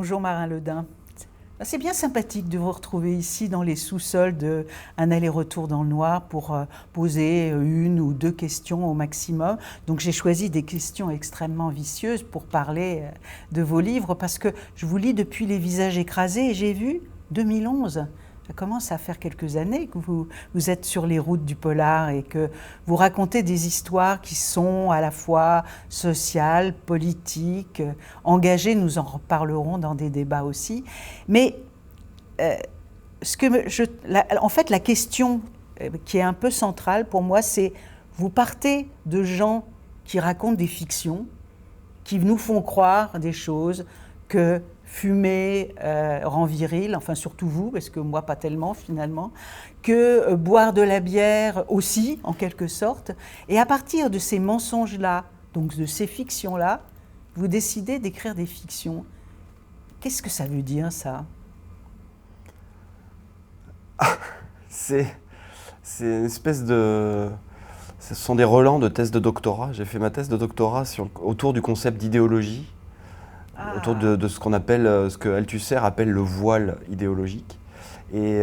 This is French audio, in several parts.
Bonjour Marin Ledin. C'est bien sympathique de vous retrouver ici dans les sous-sols d'un aller-retour dans le noir pour poser une ou deux questions au maximum. Donc j'ai choisi des questions extrêmement vicieuses pour parler de vos livres parce que je vous lis depuis Les visages écrasés et j'ai vu 2011. Ça commence à faire quelques années que vous êtes sur les routes du polar et que vous racontez des histoires qui sont à la fois sociales, politiques, engagées, nous en reparlerons dans des débats aussi. Mais en fait, la question qui est un peu centrale pour moi, c'est vous partez de gens qui racontent des fictions, qui nous font croire des choses que fumer rend viril, enfin surtout vous, parce que moi pas tellement finalement, que boire de la bière aussi, en quelque sorte. Et à partir de ces mensonges-là, donc de ces fictions-là, vous décidez d'écrire des fictions. Qu'est-ce que ça veut dire, ça ? C'est une espèce de... Ce sont des relents de thèse de doctorat. J'ai fait ma thèse de doctorat autour du concept d'idéologie. Autour de ce qu'on appelle, ce que Althusser appelle le voile idéologique. Et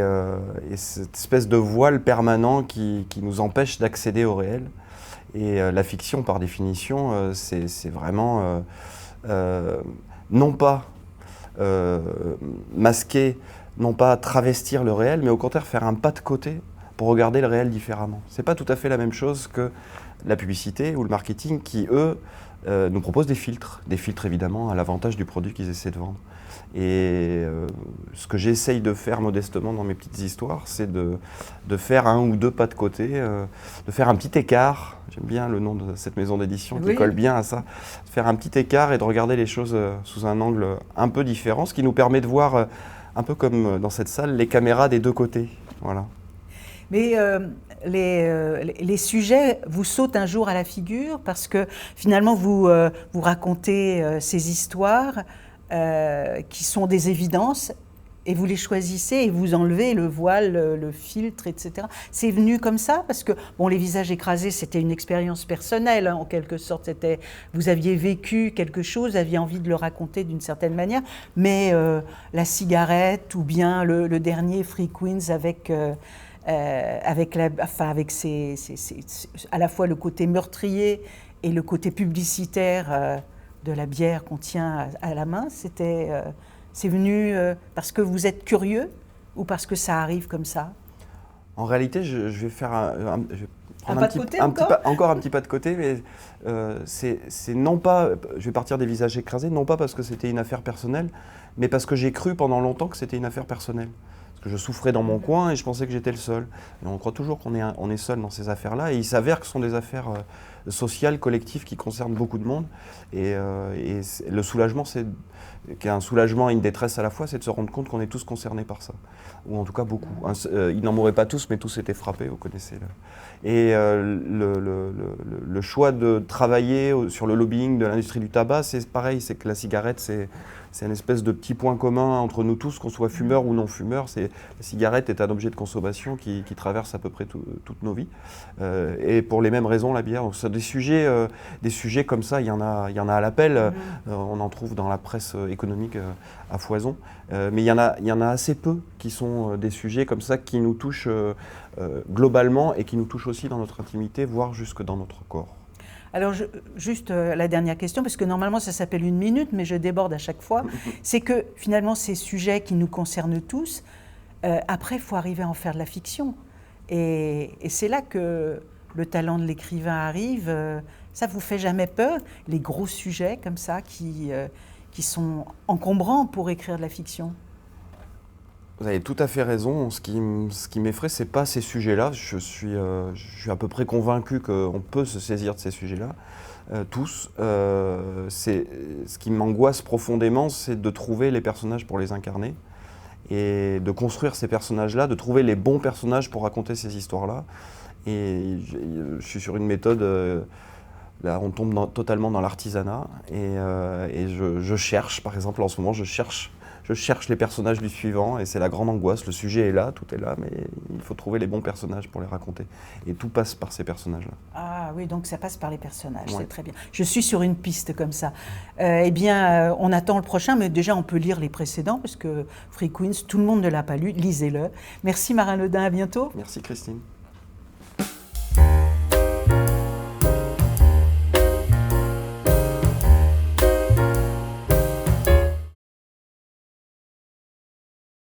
cette espèce de voile permanent qui nous empêche d'accéder au réel. Et la fiction, par définition, c'est vraiment non pas masquer, non pas travestir le réel, mais au contraire faire un pas de côté pour regarder le réel différemment. C'est pas tout à fait la même chose que la publicité ou le marketing qui, eux, nous proposent des filtres évidemment à l'avantage du produit qu'ils essaient de vendre. Et ce que j'essaye de faire modestement dans mes petites histoires, c'est de faire un ou deux pas de côté, de faire un petit écart, j'aime bien le nom de cette maison d'édition qui colle bien à ça, de faire un petit écart et de regarder les choses sous un angle un peu différent, ce qui nous permet de voir, un peu comme dans cette salle, les caméras des deux côtés. Voilà. Mais les sujets vous sautent un jour à la figure parce que finalement vous racontez ces histoires qui sont des évidences et vous les choisissez et vous enlevez le voile, le filtre, etc. C'est venu comme ça parce que bon, Les visages écrasés, c'était une expérience personnelle, hein, en quelque sorte. Vous aviez vécu quelque chose, aviez envie de le raconter d'une certaine manière, mais la cigarette ou bien le dernier Free Queens avec à la fois le côté meurtrier et le côté publicitaire de la bière qu'on tient à la main, c'est venu parce que vous êtes curieux ou parce que ça arrive comme ça ? En réalité, je vais faire je vais prendre encore un petit pas de côté, mais c'est non pas, je vais partir des visages écrasés, non pas parce que c'était une affaire personnelle, mais parce que j'ai cru pendant longtemps que c'était une affaire personnelle. Parce que je souffrais dans mon coin et je pensais que j'étais le seul. Et on croit toujours qu'on est seul dans ces affaires-là, et il s'avère que ce sont des affaires sociales, collectives, qui concernent beaucoup de monde. Et le soulagement, qu'un soulagement et une détresse à la fois, c'est de se rendre compte qu'on est tous concernés par ça. Ou en tout cas beaucoup. Ils n'en mouraient pas tous, mais tous étaient frappés, vous connaissez. Et le choix de travailler sur le lobbying de l'industrie du tabac, c'est pareil, c'est que la cigarette, c'est une espèce de petit point commun entre nous tous, qu'on soit fumeur ou non fumeur. La cigarette est un objet de consommation qui traverse à peu près toutes nos vies. Et pour les mêmes raisons, la bière. Donc, c'est des sujets comme ça, il y en a à l'appel. On en trouve dans la presse économique à foison. Mais il y en a assez peu qui sont des sujets comme ça qui nous touchent globalement et qui nous touchent aussi dans notre intimité, voire jusque dans notre corps. Alors, juste la dernière question, parce que normalement ça s'appelle 1 minute, mais je déborde à chaque fois, c'est que finalement ces sujets qui nous concernent tous, après il faut arriver à en faire de la fiction. Et c'est là que le talent de l'écrivain arrive. Ça vous fait jamais peur, les gros sujets comme ça qui sont encombrants pour écrire de la fiction ? Vous avez tout à fait raison. Ce qui m'effraie, c'est pas ces sujets-là. Je suis à peu près convaincu qu'on peut se saisir de ces sujets-là, tous. Ce qui m'angoisse profondément, c'est de trouver les personnages pour les incarner et de construire ces personnages-là, de trouver les bons personnages pour raconter ces histoires-là. Et je suis sur une méthode. Là, on tombe totalement dans l'artisanat et je cherche, par exemple, en ce moment, je cherche je cherche les personnages du suivant et c'est la grande angoisse. Le sujet est là, tout est là, mais il faut trouver les bons personnages pour les raconter. Et tout passe par ces personnages-là. Ah oui, donc ça passe par les personnages, Ouais. c'est très bien. Je suis sur une piste comme ça. On attend le prochain, mais déjà on peut lire les précédents, parce que Free Queens, tout le monde ne l'a pas lu, lisez-le. Merci Marin Ledin, à bientôt. Merci Christine.